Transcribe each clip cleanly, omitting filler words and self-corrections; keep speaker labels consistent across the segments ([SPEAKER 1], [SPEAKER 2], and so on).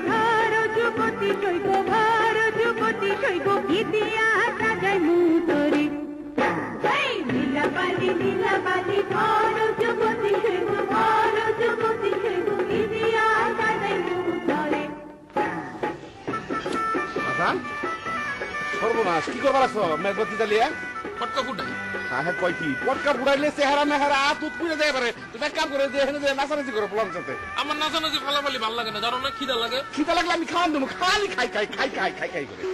[SPEAKER 1] ভার যুবতী সৈব ভার যুবতী সৈব ইতিহাস সাজায় মুতরে নীলাবালি ভার যুবতী সৈব ভার যুবতী সৈব ইতিহাস সাজায় মুতরে।
[SPEAKER 2] সর্বনাশ কি করবার আছো মেঘবতী জ্বালিয়ে?
[SPEAKER 3] পটকা ফুটা
[SPEAKER 2] হ্যাঁ কয় কি পটকা ফুটাইলে চেহারা মেহারা তুত পুড়ে যায় পারে। তুমি এক কাম করে যে এখানে যে নাচানাচি করো পোলার সাথে।
[SPEAKER 3] আমার নাচানাচি ফালাফালি ভালো লাগে না, জানো না? খিদা লাগে।
[SPEAKER 2] খিদা লাগলে আমি খাওয়ান দেবো, খালি খাই খাই খাই খাই খাই খাই করে।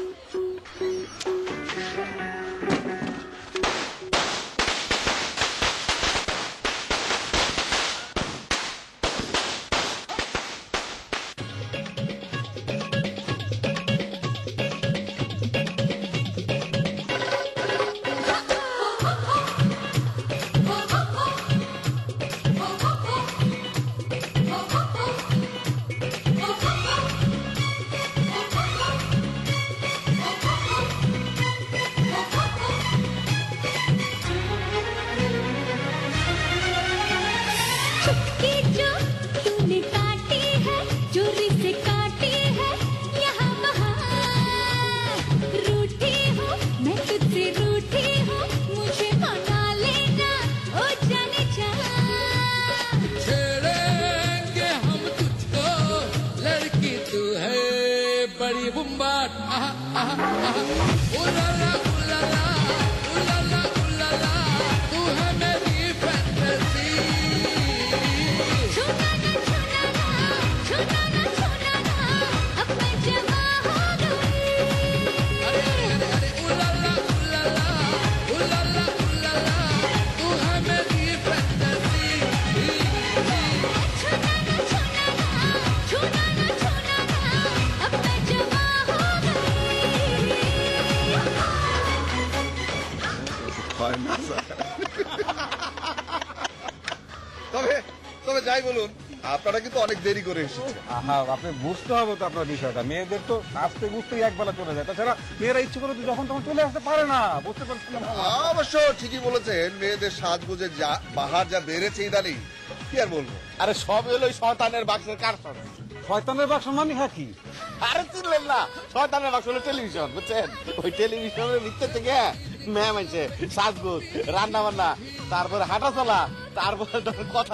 [SPEAKER 4] তবে যাই বলুন, আপনারা কিন্তু অনেক দেরি করে এসেছেন।
[SPEAKER 2] আপনি বুঝতে হবে তো আপনার বিষয়টা। মেয়েদের তো আসতে বুঝতেই একবেলা চলে যায়, তাছাড়া মেয়েরা ইচ্ছে করে তো যখন তখন চলে আসতে পারে না। বুঝতে পারছেন?
[SPEAKER 4] অবশ্য ঠিকই বলেছেন, মেয়েদের সাজগোজের যা বাহার যা বেড়েছে ইদানিং, কি আর বলবো।
[SPEAKER 2] আরে সব হলো শয়তানের বাক্সের কারখানা। শয়তানের বাক্স মানে হ্যাঁ কি? আরে চিনলেন না? শয়তানের বাক্স হলো টেলিভিশন, বুঝছেন? ওই টেলিভিশনের ভিতর থেকে ম্যাম আছে সাজগোজ, রান্না বান্না, তারপরে হাঁটা চলা, তারপরে কথা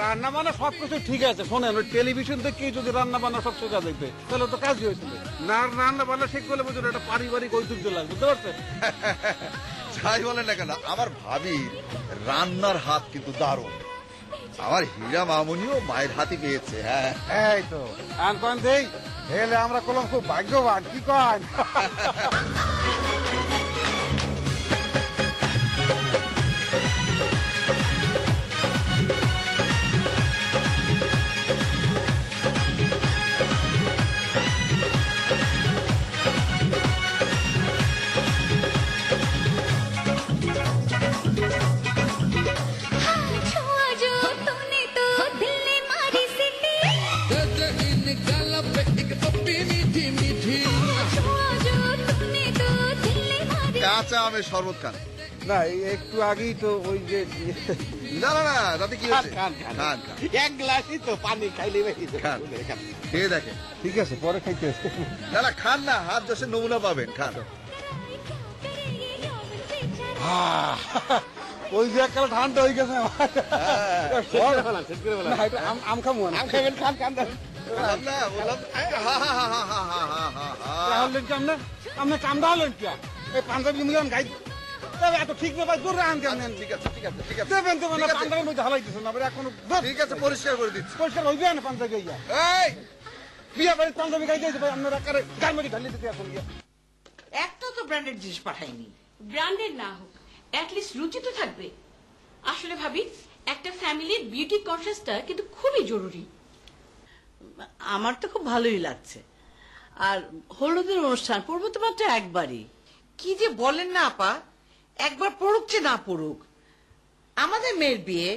[SPEAKER 2] রান্না বান্না সবকিছু ঠিক আছে। শোনেন, ওই টেলিভিশন থেকে যদি রান্না বান্না সব শেখা দেখবে তাহলে তো কাজই হয়েছিল না। রান্না বান্না শেখ করলে বুঝুন একটা পারিবারিক ঐতিহ্য লাগবে, বুঝতে পারছেন?
[SPEAKER 4] যাই বলেন না কেন, আমার ভাবি রান্নার হাত কিন্তু দারুণ। আমার হীরা মামুনিও মায়ের হাতে পেয়েছে। হ্যাঁ
[SPEAKER 2] এই তো আনকন দেই হেলে আমরা কলম খুব ভাগ্যবান, কি কয়?
[SPEAKER 4] কাঁচা আমের শরবত খান।
[SPEAKER 2] না একটু আগেই তো ওই যে
[SPEAKER 4] না না না, তাতে কি হচ্ছে? খান
[SPEAKER 2] এক গ্লাসই তো পানি খাইলে
[SPEAKER 4] খান, খেয়ে দেখেন।
[SPEAKER 2] ঠিক আছে, পরে খাইতে।
[SPEAKER 4] না না, খান না, হাত যশের নমুনা পাবেন, খান।
[SPEAKER 2] ওই যে একটা ঠান্ডা হয়ে গেছে। আম খাবো, আম খাবেন, খান খান। আপনার কামড়া হলেন কি? এই পাঞ্জাবি মিলান গাই এত ঠিক না ভাই, দূরে আন কেন?
[SPEAKER 4] ঠিক আছে ঠিক আছে ঠিক আছে,
[SPEAKER 2] দেবেন তো মানে পাঞ্জাবির মধ্যে হালাই দিচ্ছেন না এখন।
[SPEAKER 4] ঠিক আছে, পরিষ্কার করে দিচ্ছি।
[SPEAKER 2] পরিষ্কার হইবে না পাঞ্জাবি গাইয়া?
[SPEAKER 4] এই
[SPEAKER 2] বিয়া বাড়ির পাঞ্জাবি গাই দিয়েছে ভাই, আপনারা গান মধ্যে ঢালি দিতে এখন গিয়া।
[SPEAKER 5] একটা তো ব্র্যান্ডেড জিনিস পাঠাইনি।
[SPEAKER 6] ব্র্যান্ডেড না হোক, অ্যাটলিস্ট রুচি তো থাকবে। আসলে ভাবি, একটা ফ্যামিলির বিউটি কনসিয়াসটা কিন্তু খুবই জরুরি।
[SPEAKER 5] আমার তো খুব ভালোই লাগছে। আর হলুদের অনুষ্ঠান পড়বো তো মাত্র একবারই। কি যে বলেন না আপা, একবার পড়ুক যে না পড়ুক, আমাদের মেয়ের বিয়ে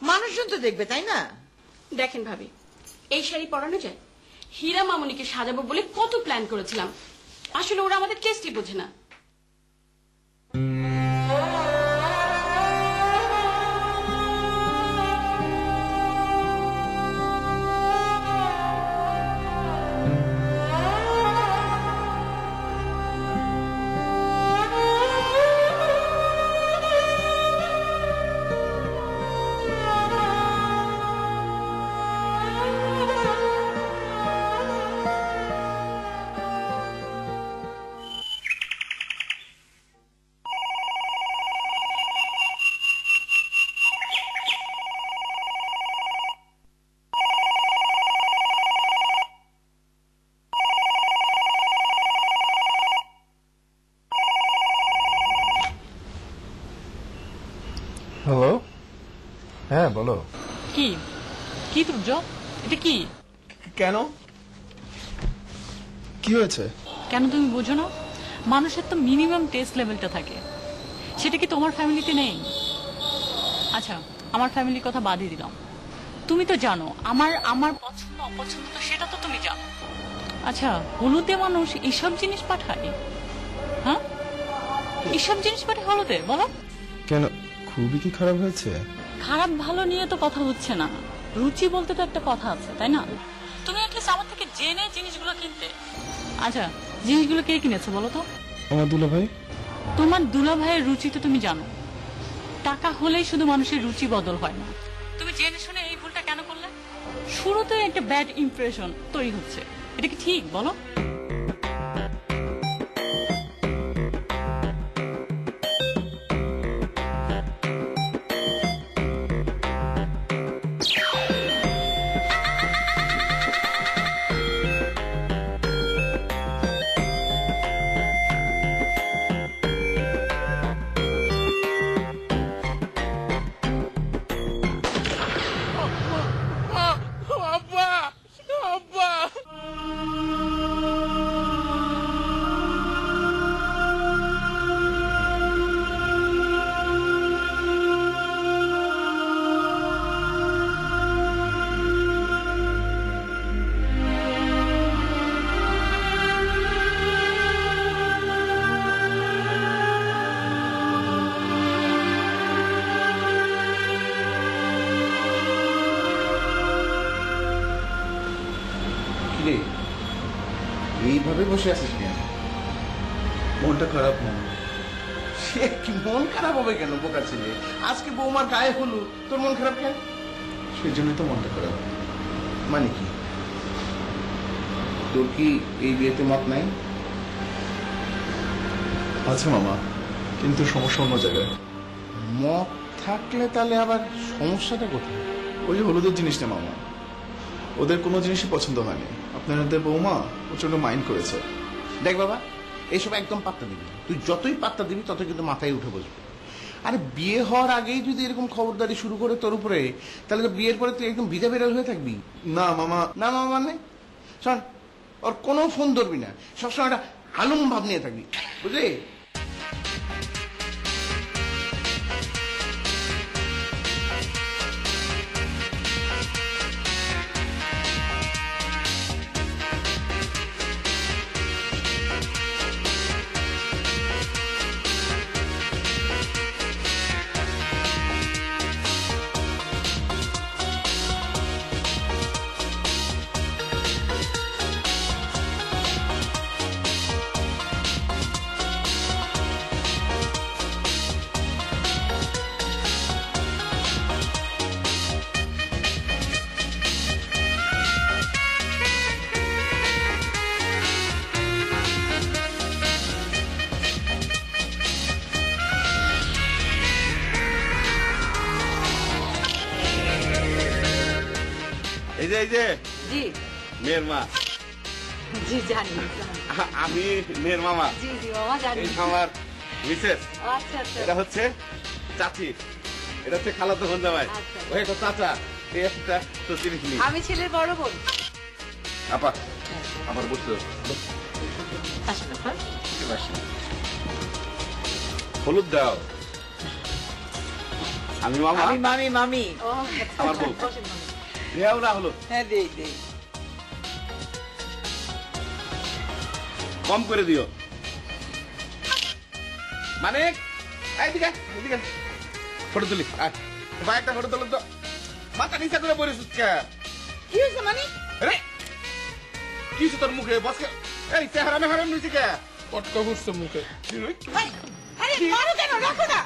[SPEAKER 5] মানুষজন তো দেখবে, তাই না?
[SPEAKER 6] দেখেন ভাবি, এই শাড়ি পরানো যায়? হীরা মামুনিকে সাজাবো বলে কত প্ল্যান করেছিলাম, আসলে ওরা আমাদের টেস্টই বোঝে না।
[SPEAKER 7] হ্যাঁ বলো।
[SPEAKER 8] কি কি তুর্য, এটা কি?
[SPEAKER 7] কেন, কি হয়েছে?
[SPEAKER 8] কেন তুমি বোঝো না? মানুষের তো মিনিমাম টেস্ট লেভেলটা থাকে, সেটা কি তোমার ফ্যামিলিতে নেই? আচ্ছা, আমার ফ্যামিলির কথা বাদই দিলাম, তুমি তো জানো আমার আমার পছন্দ অপছন্দ, তো সেটা তো তুমি জানো। আচ্ছা, হলুদে মানুষ এইসব জিনিস পাঠায়? হ্যাঁ, এইসব জিনিস পাঠায় হলুদে? বলো
[SPEAKER 7] কেন, খুবই কি খারাপ হয়েছে?
[SPEAKER 8] খারাপ ভালো নিয়ে তো কথা হচ্ছে না, রুচি বলতে তো একটা কথা আছে, তাই না? তুমি অ্যাটলিস্ট আমার থেকে জেনে জিনিসগুলো কিনতে। আচ্ছা, জিনিসগুলো কে কিনেছে বলো তো?
[SPEAKER 7] আমার দুলাভাই।
[SPEAKER 8] তোমার দুলাভাইয়ের রুচি তো তুমি জানো, টাকা হলেই শুধু মানুষের রুচি বদল হয় না। তুমি জেনে শুনে এই ভুলটা কেন করলে? শুরুতে একটা ব্যাড ইমপ্রেশন তৈরি হচ্ছে, এটা কি ঠিক বলো?
[SPEAKER 3] আব্বা আব্বা
[SPEAKER 2] কিরে, এইভাবে বসে আছিস কেন?
[SPEAKER 7] মনটা খারাপ না।
[SPEAKER 2] সে কি মন খারাপ হবে কেন বোকা ছেলে? আজকে বৌমার গায়ে হলো, তোর মন খারাপ কেন?
[SPEAKER 7] সেই জন্যই তো মনটা খারাপ।
[SPEAKER 2] মানে কি, তোর কি এই বিয়েতে মত নাই?
[SPEAKER 7] আছে মামা, কিন্তু সমস্যা অন্য জায়গায়।
[SPEAKER 2] মত থাকলে তাহলে আবার সমস্যাটা কোথায়?
[SPEAKER 7] ওই যে হলুদের জিনিসটা মামা, ওদের কোনো জিনিসই পছন্দ হয়নি। আপনাদের বৌমা প্রচন্ড মাইন্ড করেছে।
[SPEAKER 2] দেখ বাবা, এইসব একদম পাত্তা দিবি না। তুই যতই পাত্তা দিবি তত কিন্তু মাথায় উঠে বসবে। আরে বিয়ে হওয়ার আগেই যদি এরকম খবরদারি শুরু করে তোর উপরে, তাহলে তো বিয়ের পরে তুই একদম বিধা বেড়াল হয়ে থাকবি।
[SPEAKER 7] না মামা।
[SPEAKER 2] না মামা মানে শোন, ওর কোনো ফোন ধরবি না, সবসময় একটা হালুম ভাব নিয়ে থাকবি, বুঝলি? এই যে
[SPEAKER 5] জি
[SPEAKER 2] মেয়ের মা,
[SPEAKER 5] জি জানি।
[SPEAKER 2] আমি মেয়ের মামা।
[SPEAKER 5] জি জি বাবা জানি।
[SPEAKER 2] এই আমার মিসেস,
[SPEAKER 5] আচ্ছা আচ্ছা।
[SPEAKER 2] এটা হচ্ছে চাচি, এটা হচ্ছে খালাতো বোন জামাই,
[SPEAKER 5] আচ্ছা।
[SPEAKER 2] ওই তো চাচা, এই একটা তো চিনিস নি।
[SPEAKER 5] আমি ছেলের বড় বোন।
[SPEAKER 2] আপা আমার বসতে
[SPEAKER 5] আসুন আপা।
[SPEAKER 2] হলুদ দাও। আমি মামা,
[SPEAKER 5] আমি মামি। মামি ও
[SPEAKER 2] আমার বউ।
[SPEAKER 5] বসেন মামি।
[SPEAKER 2] দেও না হলুদ,
[SPEAKER 5] হ্যাঁ দেই দেই।
[SPEAKER 2] কম করে দিও। মানে এইদিকে এইদিকে ফটো তুলি, আয় ভাই একটা ফটো তুলো তো। মাথা নিচে করে পড়ে সুচকা।
[SPEAKER 5] কি হয়েছে মানে?
[SPEAKER 2] আরে কি হচ্ছে তোর মুখে? বসকে এই চেহারা মেহারা নিচে কে?
[SPEAKER 3] পটকা ঘুরছে মুখে।
[SPEAKER 5] আরে মারো কেন, রাখো না।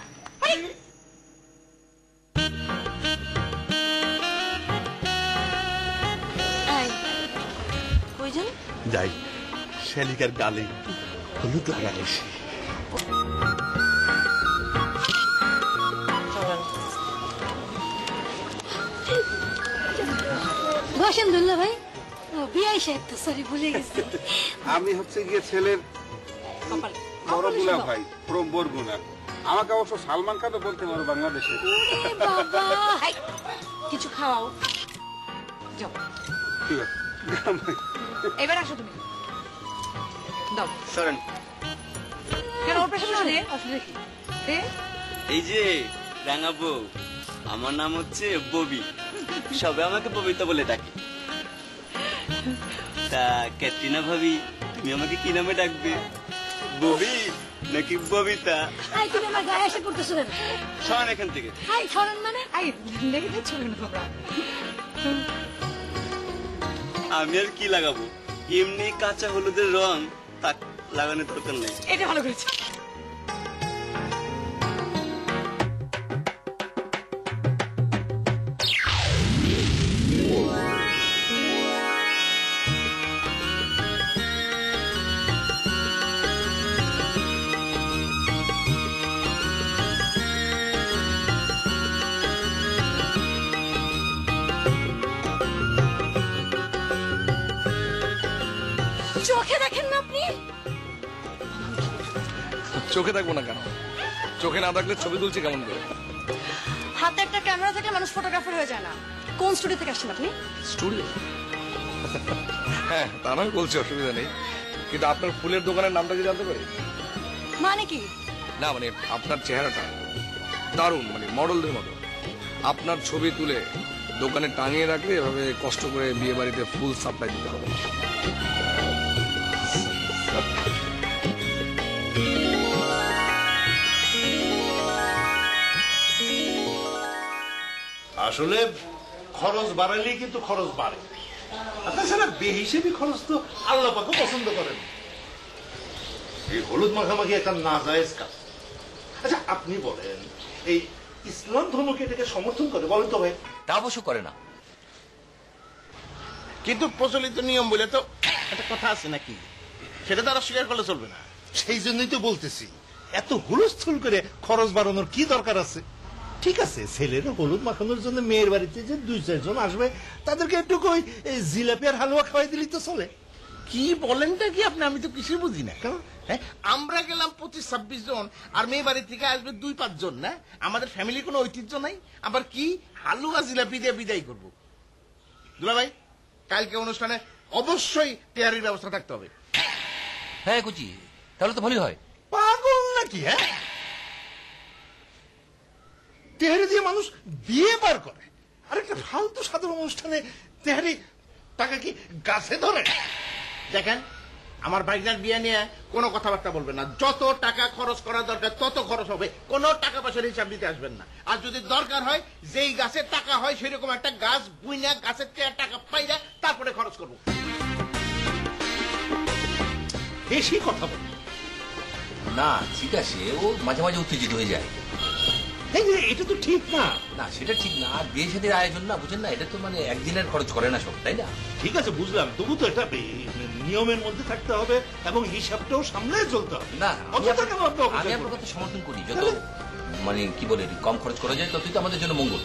[SPEAKER 5] কই যান?
[SPEAKER 2] যাই শ্যালিকার গালে হলুদ লাগাই এসে।
[SPEAKER 9] বসেন দুল্লা ভাই। ও বিআই সাহেব তো, সরি ভুলে গেছি।
[SPEAKER 2] আমি হচ্ছে গিয়ে ছেলের বড় দুলা ভাই ফ্রম বরগুনা। আমাকে অবশ্য সালমান খানও বলতে পারো বাংলাদেশে।
[SPEAKER 9] বাবা
[SPEAKER 10] কিছু খাওয়াও। যাও,
[SPEAKER 2] ঠিক আছে
[SPEAKER 10] এবার আসো তুমি। দাও।
[SPEAKER 11] সরেন।
[SPEAKER 10] কেন ওর পেছনে দে, অসুবিধা কি? দে।
[SPEAKER 11] এই যে রাঙা বউ, আমার নাম হচ্ছে ববি, সবে আমাকে ববিতা বলে ডাকে। তা ক্যাটরিনা ভাবি, তুমি আমাকে কি নামে ডাকবে, ববি নাকি ববিতা?
[SPEAKER 9] আই তুমি আমার গায়ে এসে পড়তেছো কেন?
[SPEAKER 11] সরেন এখান থেকে।
[SPEAKER 9] আই ছড়ান মানে?
[SPEAKER 10] আই দেখে দিচ্ছ কেন তোমরা?
[SPEAKER 11] আমি আর কি লাগাবো, এমনি কাঁচা হলুদের রং, তাক লাগানোর দরকার নেই।
[SPEAKER 10] এটা ভালো করেছে।
[SPEAKER 9] চোখে দেখেন না আপনি?
[SPEAKER 3] চোখে থাকবো না কেন? চোখে না থাকলে ছবি তুলছি কেমন করে?
[SPEAKER 9] হাতে একটা ক্যামেরা থাকলে মানুষ ফটোগ্রাফার হয়ে যায় না। কোন স্টুডিও থেকে আসছেন আপনি?
[SPEAKER 3] স্টুডিও? হ্যাঁ, তা নয় বলছি, অসুবিধা নেই, কিন্তু আপনার ফুলের দোকানের নামটা কি জানতে পারি?
[SPEAKER 9] মানে কি?
[SPEAKER 3] না মানে আপনার চেহারাটা দারুণ, মানে মডেলদের মতো। আপনার ছবি তুলে দোকানে টাঙিয়ে রাখলে এভাবে কষ্ট করে বিয়ে বাড়িতে ফুল সাপ্লাই দিতে হবে।
[SPEAKER 2] আসলে খরচ বাড়ালেই কিন্তু খরচ বাড়ে। তাছাড়া বেহিসেবি খরচ তো আল্লাহ পাকও পছন্দ করেন। এই হলুদ মাখামাখি একটা নাজায়েজ কাজ। আচ্ছা আপনি বলেন, এই ইসলাম ধর্মকে এটাকে সমর্থন করে বলেন তো ভাই?
[SPEAKER 12] তা অবশ্য করে না,
[SPEAKER 2] কিন্তু প্রচলিত নিয়ম বলে তো একটা কথা আছে নাকি, সেটা তো আর স্বীকার করলে চলবে না। সেই জন্যই তো বলতেছি, এত হুলস্থুল করে খরচ বাড়ানোর কি দরকার আছে? ঠিক আছে, ছেলের হলুদ মাখানোর জন্য মেয়ের বাড়িতে যে 2-4 জন আসবে, তাদেরকে একটু কই জিলাপি আর হালুয়া খাওয়াই দিলেই তো চলে। কি বলেনটা কি আপনি? আমি তো কিছুই বুঝি না। হ্যাঁ, আমরা গেলাম 25-26 জন, আর মেয়ে বাড়ি থেকে আসবে 2-5 জন, না? আমাদের ফ্যামিলি কোনো ঐতিহ্য নাই, আবার কি হালুয়া জিলাপি দিয়ে বিদায় করবো? দুলা ভাই, কালকে অনুষ্ঠানে অবশ্যই তেয়ারির ব্যবস্থা থাকতে হবে।
[SPEAKER 12] হ্যাঁ কুচি, তাহলে তো ভালোই হয়।
[SPEAKER 2] পাগল নাকি? হ্যাঁ, তেহারি দিয়ে মানুষ বিয়ে পার করে, আর একটা ফালতু সাধারণ অনুষ্ঠানে তেহারি টাকা কি গাছে ধরে? দেখেন, আমার ভাইনার বিয়ে নিয়ে কোনো কথাবার্তা বলবেন না। যত টাকা খরচ করা দরকার তত খরচ হবে, কোনো টাকা পয়সার হিসাব দিতে আসবেন না। আর যদি দরকার হয়, যেই গাছের টাকা হয় সেরকম একটা গাছ বুইনা গাছের থেকে টাকা পাইলে তারপরে খরচ করবো। বেশি কথা বল
[SPEAKER 12] না, ঠিক আছে, ও মাঝে মাঝে উত্তেজিত হয়ে যায়।
[SPEAKER 2] এটা তো ঠিক না।
[SPEAKER 12] না, সেটা ঠিক না। আর বিয়ে শাদীর আয়োজন না, বুঝেন না, এটা তো মানে একদিনের খরচ করে না সব, তাই না?
[SPEAKER 2] ঠিক আছে, বুঝলাম, তবু তো এটা নিয়মের মধ্যে থাকতে হবে এবং হিসাবটাও সামনে চলতে হবে।
[SPEAKER 12] না,
[SPEAKER 2] আমি
[SPEAKER 12] আপনার কথা সমর্থন করি। যত মানে কি বলে কম খরচ করা যায় ততই তো আমাদের জন্য মঙ্গল।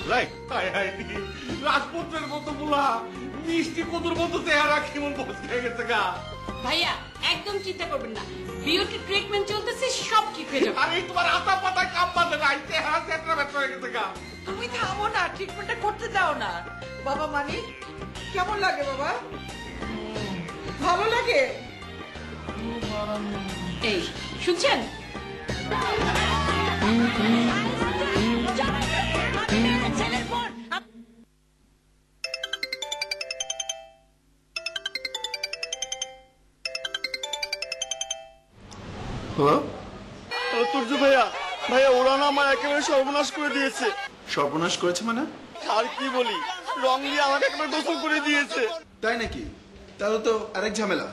[SPEAKER 2] রাজপুত্রের মতো বলা মিষ্টি কদুর মতো চেহারা কেমন বসে গেছে গা।
[SPEAKER 6] ভাইয়া একদম চিন্তা করবেন না, বিউটি ট্রিটমেন্ট চলতেছে, সব ঠিক হয়ে যাবে।
[SPEAKER 2] আরে তোমার আতা পাতা কাম বাঁধে নাই, চেহারা চেহারা ব্যথা হয়ে গেছে গা।
[SPEAKER 5] তুমি থামো না, ট্রিটমেন্টটা করতে দাও না। বাবা মানিক, কেমন লাগে বাবা? ভালো লাগে?
[SPEAKER 6] এই শুনছেন?
[SPEAKER 7] তুর্য ভাইয়া, ভাইয়া ওরা না আমার একেবারে সর্বনাশ করে দিয়েছে। সর্বনাশ করেছে মানে? আর কি বলি, রং দিয়ে আমাকে একেবারে গোসল করে দিয়েছে। তাই নাকি? তাহলে তো আরেক ঝামেলা।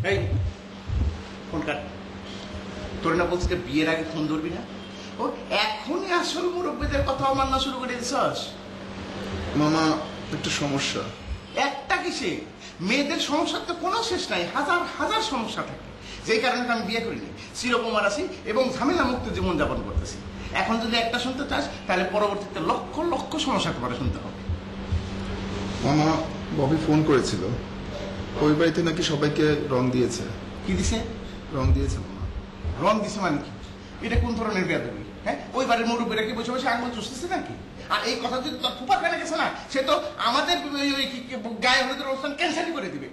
[SPEAKER 2] এই ফোন কাট। তোর না বলছি বিয়ের আগে ফোন ধরবি না? ও এখনই আসল মুরব্বীদের কথা মান্না শুরু করে দিছস।
[SPEAKER 7] মামা, একটু সমস্যা।
[SPEAKER 2] একটা কিসে? মেয়েদের সমস্যার তো কোনো শেষ নাই, হাজার হাজার সমস্যা থাকে। যেই কারণে আমি বিয়ে করিনি, চিরকুমার আছি এবং ঝামেলা মুক্ত জীবন যাপন করতেছি। এখন যদি একটা শুনতে চাস, তাহলে পরবর্তীতে লক্ষ লক্ষ সমস্যা তোমার শুনতে হবে।
[SPEAKER 7] মামা, ববি ফোন করেছিল, ওই বাড়িতে নাকি সবাইকে রং দিয়েছে।
[SPEAKER 2] কি দিছে?
[SPEAKER 7] রং দিয়েছে মামা।
[SPEAKER 2] রং দিছে মানে কি? এটা কোন ধরনের বেয়াদবি? হ্যাঁ, ওই বাড়ির মুরব্বীরা কি বসে বসে আঙুল চুষতেছে নাকি? আর এই কথা যদি তোর ফুপা ফেলে গেছে না,
[SPEAKER 7] সে তো আমাদের গায়ে হলুদের অনুষ্ঠান ক্যান্সেলই করে দিবে।